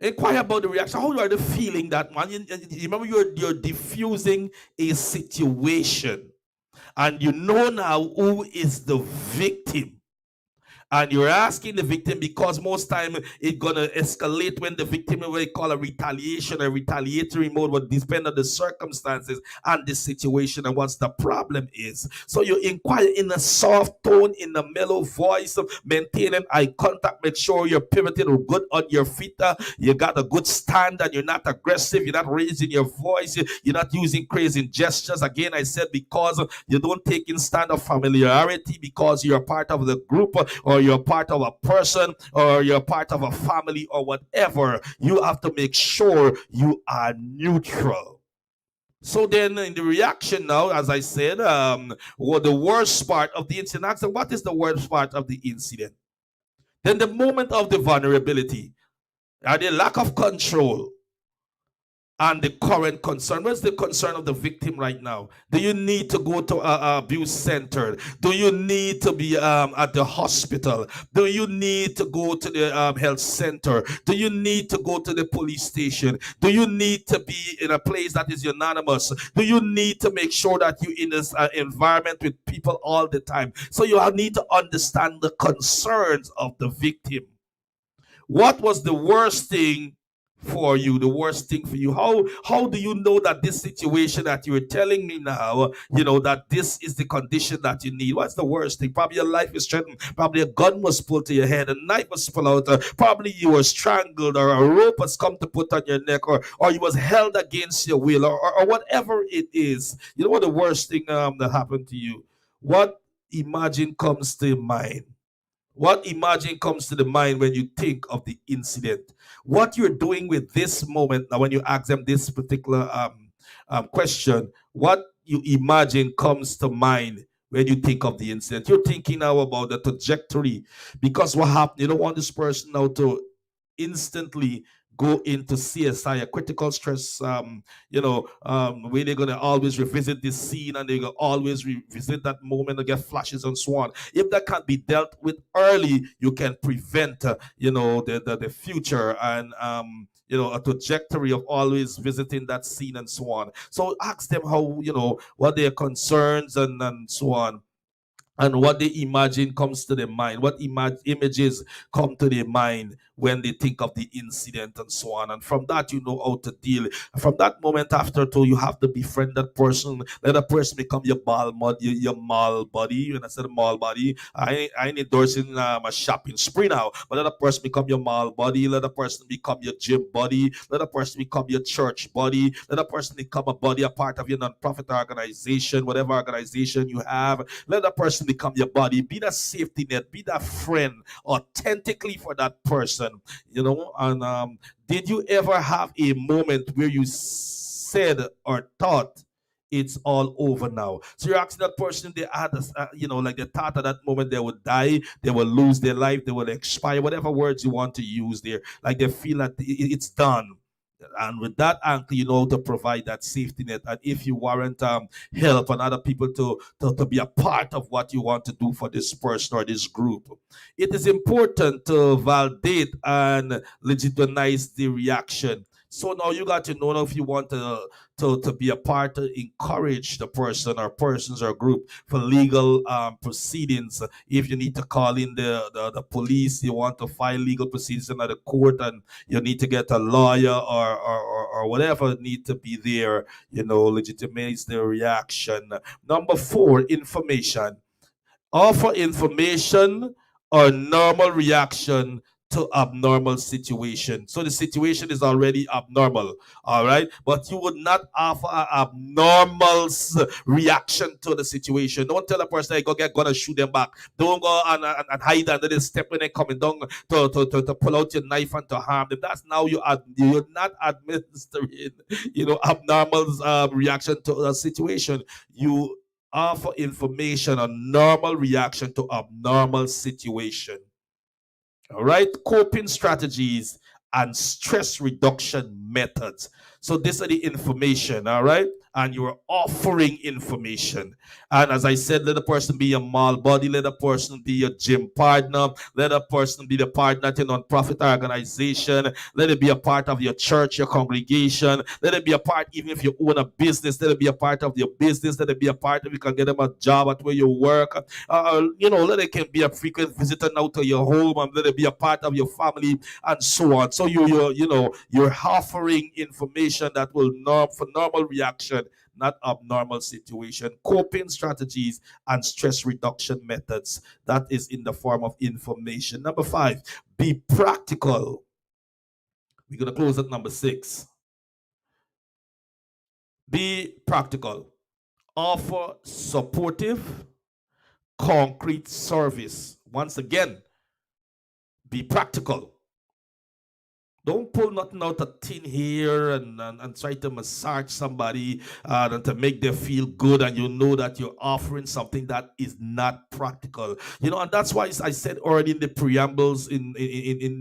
Inquire about the reaction. How are the feeling that, man? You remember, you're diffusing a situation, and you know now who is the victim. And you're asking the victim, because most time it's gonna escalate when the victim, what they call a retaliation, a retaliatory mode, would depend on the circumstances and the situation and what the problem is. So you inquire in a soft tone, in a mellow voice, maintaining eye contact, make sure you're pivoted or good on your feet, you got a good stand, and you're not aggressive, you're not raising your voice, you're not using crazy gestures. Again, I said, because you don't take in stand of familiarity, because you're part of the group, or you're part of a person, or you're part of a family, or whatever. You have to make sure you are neutral. So then in the reaction now, as I said, what the worst part of the incident, ask them, what is the worst part of the incident? Then the moment of the vulnerability, are the lack of control, and the current concern. What's the concern of the victim right now? Do you need to go to abuse center? Do you need to be at the hospital? Do you need to go to the health center? Do you need to go to the police station? Do you need to be in a place that is unanimous? Do you need to make sure that you're in this environment with people all the time? So you need to understand the concerns of the victim. What was the worst thing for you, the worst thing for you? How do you know that this situation that you're telling me now, that this is the condition that you need? What's the worst thing? Probably your life is threatened. Probably a gun was pulled to your head, a knife was pulled out. Probably you were strangled, or a rope has come to put on your neck, or you was held against your will, or whatever it is. You know what the worst thing that happened to you? What imagine comes to mind? What imagine comes to the mind when you think of the incident? What you're doing with this moment now, when you ask them this particular question, what you imagine comes to mind when you think of the incident? You're thinking now about the trajectory, because what happened? You don't want this person now to instantly go into CSI, a critical stress, where they're gonna always revisit this scene, and they're gonna always revisit that moment and get flashes and so on. If that can't be dealt with early, you can prevent, the future, and a trajectory of always visiting that scene and so on. So ask them how, what their concerns and so on, and what they imagine comes to their mind, what images come to their mind when they think of the incident and so on. And from that, you know how to deal. From that moment after, too, you have to befriend that person. Let that person become your your mall buddy. When I said mall buddy, I ain't endorsing a shopping spree now, but let that person become your mall buddy. Let that person become your gym buddy. Let that person become your church buddy. Let that person become a buddy, a part of your non-profit organization, whatever organization you have. Let that person become your body. Be that safety net. Be that friend authentically for that person. And did you ever have a moment where you said or thought it's all over now? So you're asking that person, they had, like they thought at that moment they would die, they will lose their life, they will expire, whatever words you want to use there. Like they feel that it's done. And with that angle, you know, to provide that safety net. And if you warrant help and other people to be a part of what you want to do for this person or this group, it is important to validate and legitimize the reaction. So now you got to know if you want to be a part to encourage the person or persons or group for legal proceedings. If you need to call in the police, you want to file legal proceedings in the court, and you need to get a lawyer or whatever need to be there, legitimize the reaction. Number 4, information. Offer information or normal reaction to abnormal situation. So the situation is already abnormal, all right? But you would not offer an abnormal reaction to the situation. Don't tell a person, hey, go get gonna shoot them back. Don't go and hide under the step when they coming down to pull out your knife and to harm them. That's now you're not administering, abnormal reaction to a situation. You offer information on normal reaction to abnormal situation. All right, coping strategies and stress reduction methods. So this are the information, all right? And you're offering information. And as I said, let a person be your mall buddy, let a person be your gym partner, let a person be the partner to a non-profit organization, let it be a part of your church, your congregation, let it be a part, even if you own a business, let it be a part of your business, let it be a part of, you can get them a job at where you work. Let it can be a frequent visitor now to your home, and let it be a part of your family and so on. So you're offering information that will for normal reaction, not abnormal situation. Coping strategies and stress reduction methods. That is in the form of information. Number 5, be practical. We're gonna close at number 6. Be practical. Offer supportive, concrete service. Once again, be practical. Don't pull nothing out of thin here and try to massage somebody and to make them feel good, and you know that you're offering something that is not practical. And that's why I said already in the preambles, in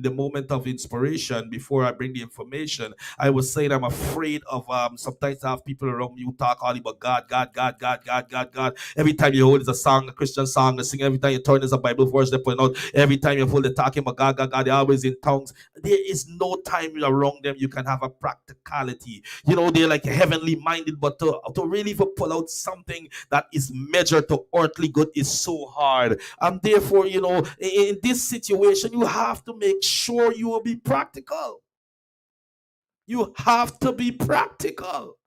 the moment of inspiration, before I bring the information, I was saying I'm afraid of sometimes I have people around me who talk all about God, God, God, God, God, God, God. Every time you hold is a song, a Christian song, they sing. Every time you turn is a Bible verse they put out. Every time you hold, they're talking about God, God, God. They're always in tongues. There is no time around them you can have a practicality. They're like heavenly minded, but to really pull out something that is measured to earthly good is so hard. And therefore, in this situation, you have to make sure you will be practical. You have to be practical.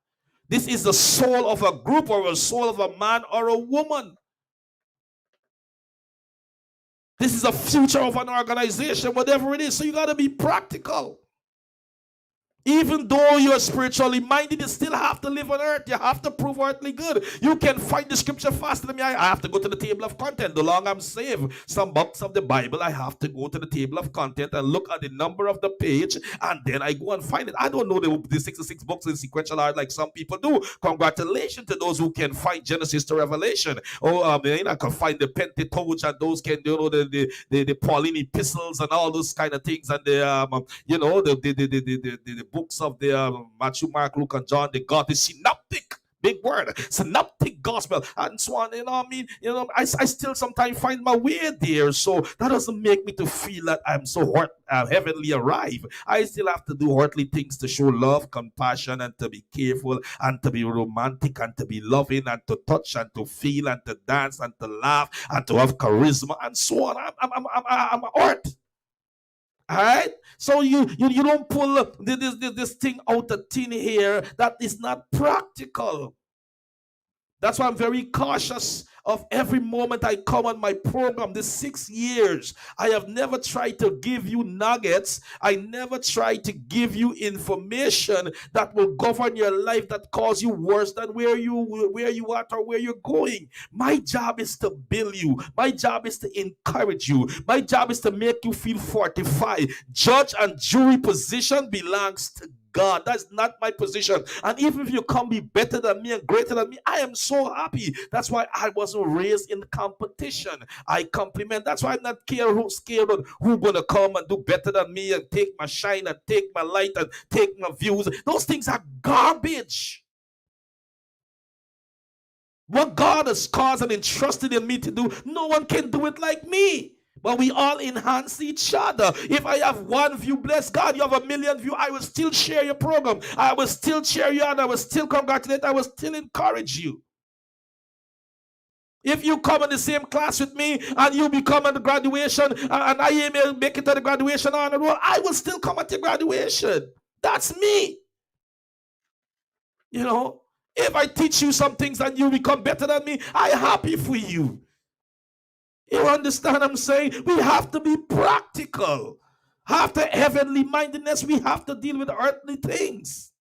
This is the soul of a group or a soul of a man or a woman. This is the future of an organization, whatever it is. So you got to be practical. Even though you're spiritually minded, you still have to live on earth. You have to prove earthly good. You can find the scripture faster than me. I have to go to the table of content. The longer I'm saved, some books of the Bible, I have to go to the table of content and look at the number of the page, and then I go and find it. I don't know the 66 books in sequential art like some people do. Congratulations to those who can find Genesis to Revelation. I can find the Pentateuch, and those can the Pauline epistles and all those kind of things, and the books of the Matthew, Mark, Luke, and John. They got the synoptic, big word, synoptic gospel, and so on. I still sometimes find my way there. So that doesn't make me to feel that I'm so heavenly arrived. I still have to do earthly things to show love, compassion, and to be careful, and to be romantic, and to be loving, and to touch, and to feel, and to dance, and to laugh, and to have charisma, and so on. I'm art. All right, so you don't pull this thing out of thin air. That is not practical. That's why I'm very cautious of every moment I come on my program. This 6 years, I have never tried to give you nuggets. I never tried to give you information that will govern your life, that cause you worse than where you are or where you're going. My job is to build you. My job is to encourage you. My job is to make you feel fortified. Judge and jury position belongs to God. That's not my position. And even if you come be better than me and greater than me, I am so happy. That's why I wasn't raised in competition. I compliment. That's why I'm not scared of who's gonna come and do better than me and take my shine and take my light and take my views. Those things are garbage. What God has caused and entrusted in me to do, no one can do it like me. But we all enhance each other. If I have 1 view, bless God, you have 1,000,000 views, I will still share your program. I will still cheer you on. I will still congratulate. I will still encourage you. If you come in the same class with me and you become at the graduation and I may make it to the graduation honor roll, I will still come at the graduation. That's me. If I teach you some things and you become better than me, I'm happy for you. You understand what I'm saying? We have to be practical. After heavenly mindedness, we have to deal with earthly things.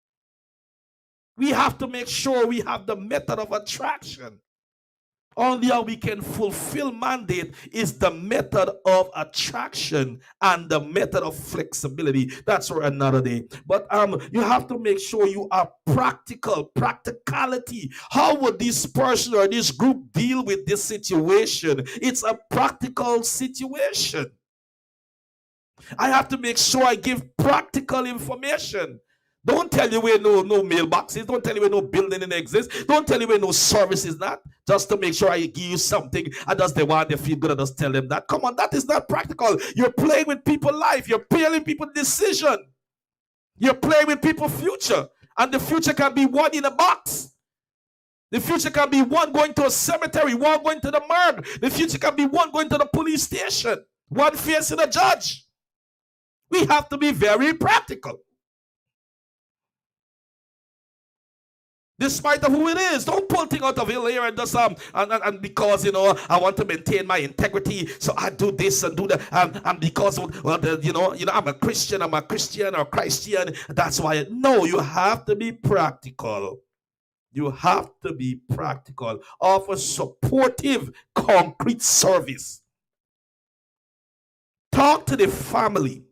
We have to make sure we have the method of attraction. Only how we can fulfill mandate is the method of attraction and the method of flexibility. That's for another day. But you have to make sure you are practical. Practicality. How would this person or this group deal with this situation? It's a practical situation. I have to make sure I give practical information. Don't tell you where no mailboxes. Don't tell you where no building exists. Don't tell you where no service is not. Just to make sure I give you something. And does they want to feel good? I just tell them that. Come on, that is not practical. You're playing with people's life. You're playing with people's decision. You're playing with people's future. And the future can be one in a box. The future can be one going to a cemetery, one going to the morgue. The future can be one going to the police station, one facing a judge. We have to be very practical. Despite of who it is, don't pull things out of here and just and because I want to maintain my integrity, so I do this and do that, and because I'm a Christian or Christian. That's why. No, you have to be practical. You have to be practical. Offer supportive, concrete service. Talk to the family.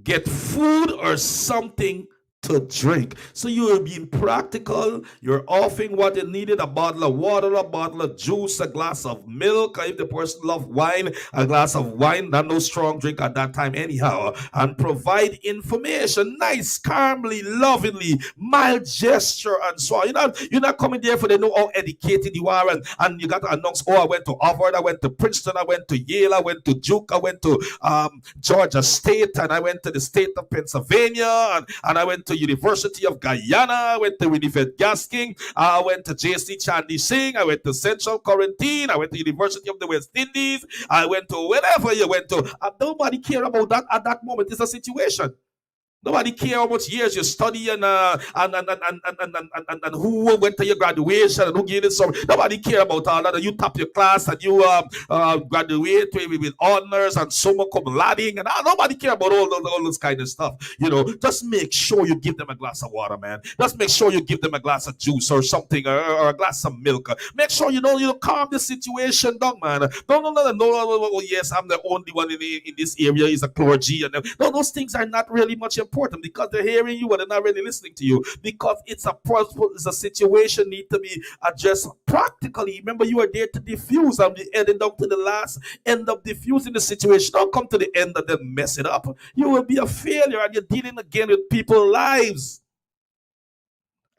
Get food or something to drink. So you're being practical. You're offering what is needed: a bottle of water, a bottle of juice, a glass of milk. If the person loves wine, a glass of wine. Not no strong drink at that time anyhow. And provide information, nice, calmly, lovingly, mild gesture, and so on. You're not coming there for they know how educated you are, and you got to announce, I went to Harvard, I went to Princeton, I went to Yale, I went to Duke, I went to Georgia State, and I went to the state of Pennsylvania, and I went to University of Guyana, I went to Winifred Gasking, I went to JC Chandy Singh, I went to Central Quarantine, I went to University of the West Indies, I went to wherever you went to. Nobody care about that at that moment. It's a situation. Nobody care how much years you study and who went to your graduation and who gave it some. Nobody care about all that. You top your class and you graduate with honors and summa cum laude and nobody care about all this kind of stuff. Just make sure you give them a glass of water, man. Just make sure you give them a glass of juice or something or a glass of milk. Make sure you calm the situation down, man. No. Yes, I'm the only one in this area is a clergy, and no, those things are not really much important because they're hearing you and they're not really listening to you because it's a situation need to be addressed practically. Remember, you are there to diffuse. I'm heading down to the last end of diffusing the situation. Don't come to the end and then mess it up. You will be a failure and you're dealing again with people's lives.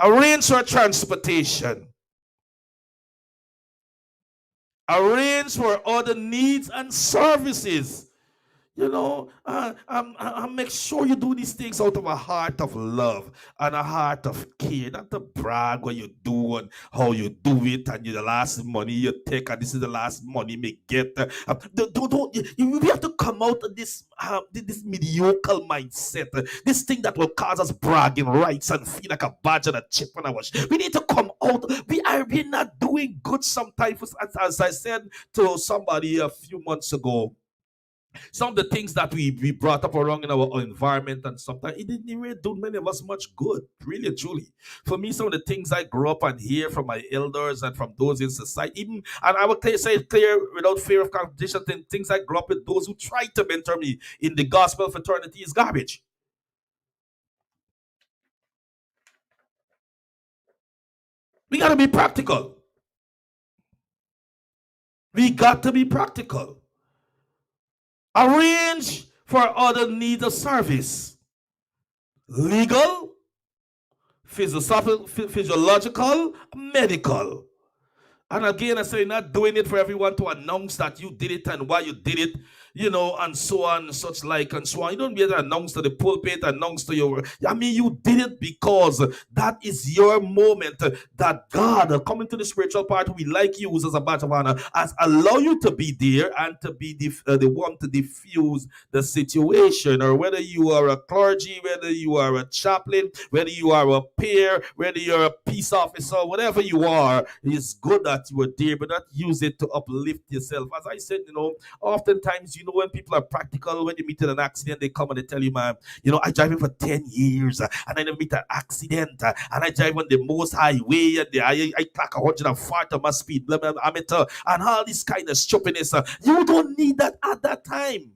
Arrange for transportation. Arrange for other needs and services. Make sure you do these things out of a heart of love and a heart of care, not to brag what you do and how you do it, and the last money you take, and this is the last money you may get. We have to come out of this mediocre mindset, this thing that will cause us bragging rights and feel like a badge and a chip on our shoulder. We need to come out. We're not doing good sometimes, as I said to somebody a few months ago. Some of the things that we brought up around in our environment and sometimes it didn't even do many of us much good, really and truly. For me, some of the things I grew up and hear from my elders and from those in society, even and I would say it clear without fear of competition, things I grew up with, those who tried to mentor me in the gospel fraternity is garbage. We gotta be practical. We got to be practical. Arrange for other needs of service. Legal, physiological, medical. And again, I say, not doing it for everyone to announce that you did it and why you did it, and so on, and such like, and so on. You don't be able to announce to the pulpit, announce to your. I mean, you did it because that is your moment that God, coming to the spiritual part, we like use as a badge of honor, as allow you to be there and to be the one to diffuse the situation, or whether you are a clergy, whether you are a chaplain, whether you are a peer, whether you're a peace officer, whatever you are, it's good that you were there, but not use it to uplift yourself. As I said, oftentimes, when people are practical, when you meet an accident, they come and they tell you, man, I driving for 10 years and I never meet an accident and I drive on the most highway and I clock 140 on my speed limit, and all this kind of stupidness. You don't need that at that time.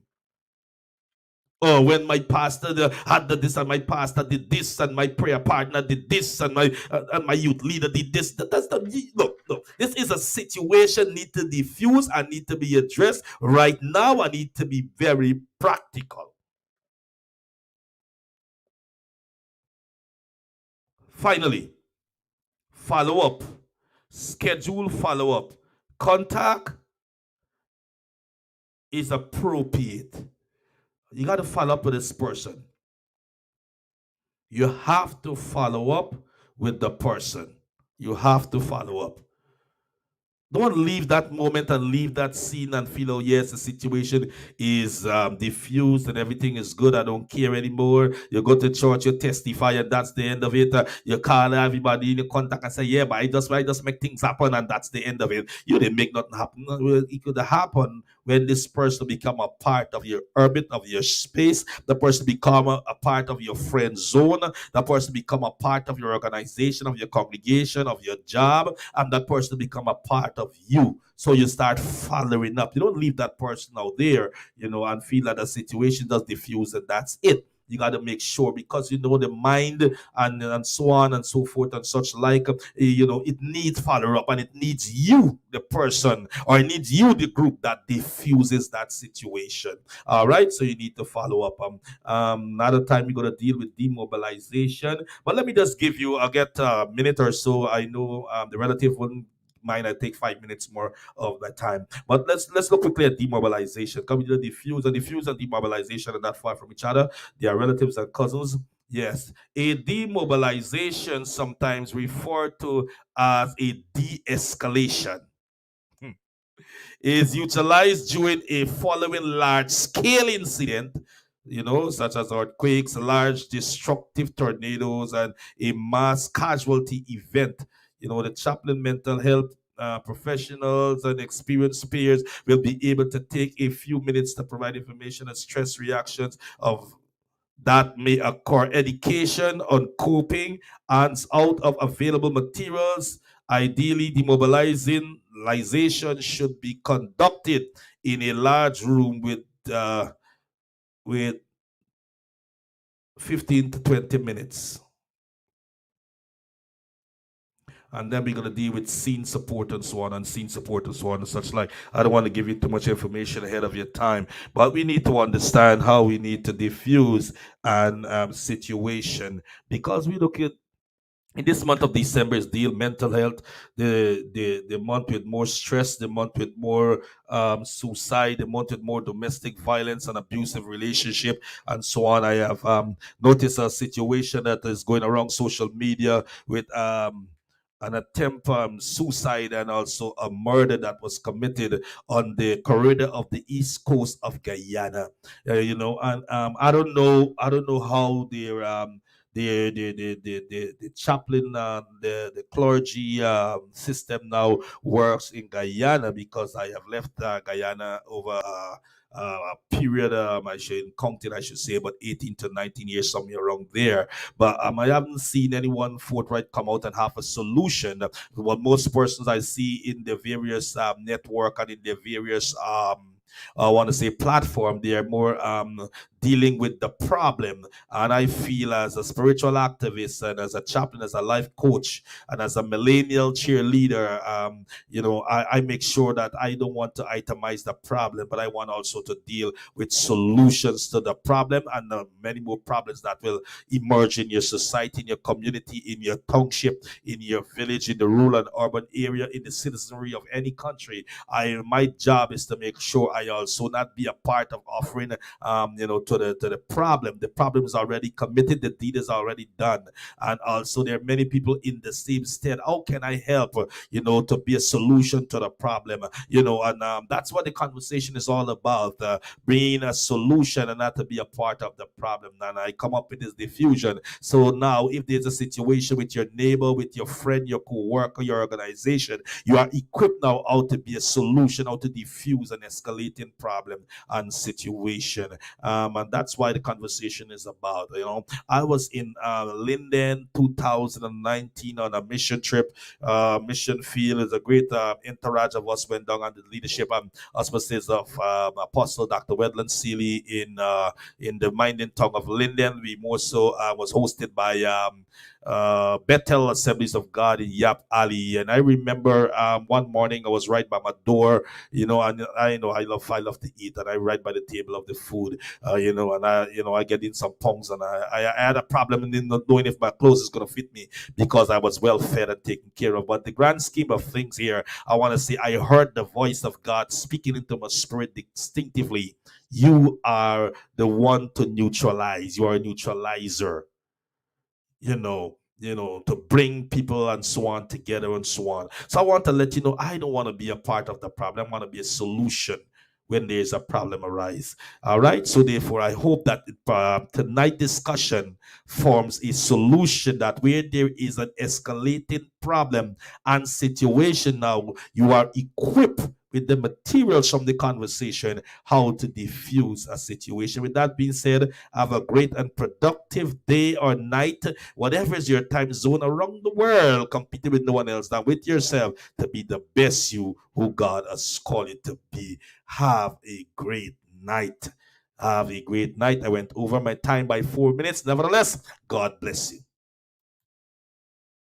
Oh, when my pastor had this and my pastor did this and my prayer partner did this and my youth leader did this. That's the look. This is a situation need to diffuse and need to be addressed right now and need to be very practical. Finally, follow up. Schedule follow up. Contact is appropriate. You got to follow up with this person. You have to follow up with the person. You have to follow up. Don't leave that moment and leave that scene and feel, oh yes, the situation is diffused and everything is good. I don't care anymore. You go to church, you testify, and that's the end of it. You call everybody in your contact and say, yeah, but I just make things happen, and that's the end of it. You didn't make nothing happen. It could happen when this person become a part of your orbit, of your space. The person become a part of your friend zone. The person become a part of your organization, of your congregation, of your job, and that person become a part of you. So you start following up. You don't leave that person out there, and feel that the situation does diffuse and that's it. You got to make sure, because the mind and so on and so forth and such like, it needs follow up, and it needs you, the person, or it needs you, the group, that diffuses that situation. All right, so you need to follow up. Another time you're gonna deal with demobilization, but let me just give you. I'll get a minute or so. I know the relative wouldn't mind. I take 5 minutes more of my time. But let's look quickly at demobilization. Can we do diffuse and demobilization are not far from each other? They are relatives and cousins. Yes, a demobilization sometimes referred to as a de-escalation is utilized during a following large-scale incident such as earthquakes, large destructive tornadoes, and a mass casualty event. The chaplain mental health professionals and experienced peers will be able to take a few minutes to provide information and stress reactions of that may occur. Education on coping and out of available materials. Ideally, demobilization should be conducted in a large room with 15 to 20 minutes. And then we're going to deal with scene support and so on, and scene support and so on and such like. I don't want to give you too much information ahead of your time, but we need to understand how we need to diffuse an situation, because we look at in this month of December is deal mental health, the month with more stress, the month with more suicide, the month with more domestic violence and abusive relationship and so on. I have noticed a situation that is going around social media with an attempt suicide and also a murder that was committed on the corridor of the east coast of Guyana. And I don't know how the chaplain, the clergy system now works in Guyana, because I have left Guyana over a period, I should say, about 18 to 19 years, somewhere around there. But I haven't seen anyone forthright come out and have a solution. What most persons I see in the various network and in the various I want to say platform, they are more dealing with the problem. And I feel, as a spiritual activist and as a chaplain, as a life coach, and as a millennial cheerleader, I make sure that I don't want to itemize the problem, but I want also to deal with solutions to the problem and many more problems that will emerge in your society, in your community, in your township, in your village, in the rural and urban area, in the citizenry of any country. My job is to make sure I also not be a part of offering to the problem. The problem is already committed, the deed is already done. And also there are many people in the same state. How can I help to be a solution to the problem? And that's what the conversation is all about, bringing a solution and not to be a part of the problem. And I come up with this diffusion. So now if there's a situation with your neighbor, with your friend, your co-worker, your organization, you are equipped now how to be a solution, how to diffuse an escalating problem and situation. And that's why the conversation is about. I was in Linden 2019 on a mission trip. Mission field is a great entourage of us went down under the leadership and auspices of Apostle Dr. Wedland Seeley in the mining town of Linden. We more so was hosted by Bethel Assemblies of God in Yap Alley. And I remember one morning I was right by my door, and I love to eat, and I right by the table of the food, and I get in some pongs, and I had a problem in not knowing if my clothes is gonna fit me, because I was well fed and taken care of. But the grand scheme of things here, I want to say I heard the voice of God speaking into my spirit distinctively. You are the one to neutralize. You are a neutralizer, to bring people and so on together and so on. So I want to let you know, I don't want to be a part of the problem. I want to be a solution when there's a problem arise. All right. So therefore, I hope that tonight discussion forms a solution, that where there is an escalating problem and situation, now you are equipped with the materials from the conversation, how to diffuse a situation. With that being said, have a great and productive day or night, whatever is your time zone around the world, competing with no one else than with yourself to be the best you who God has called you to be. Have a great night. Have a great night. I went over my time by 4 minutes. Nevertheless, God bless you.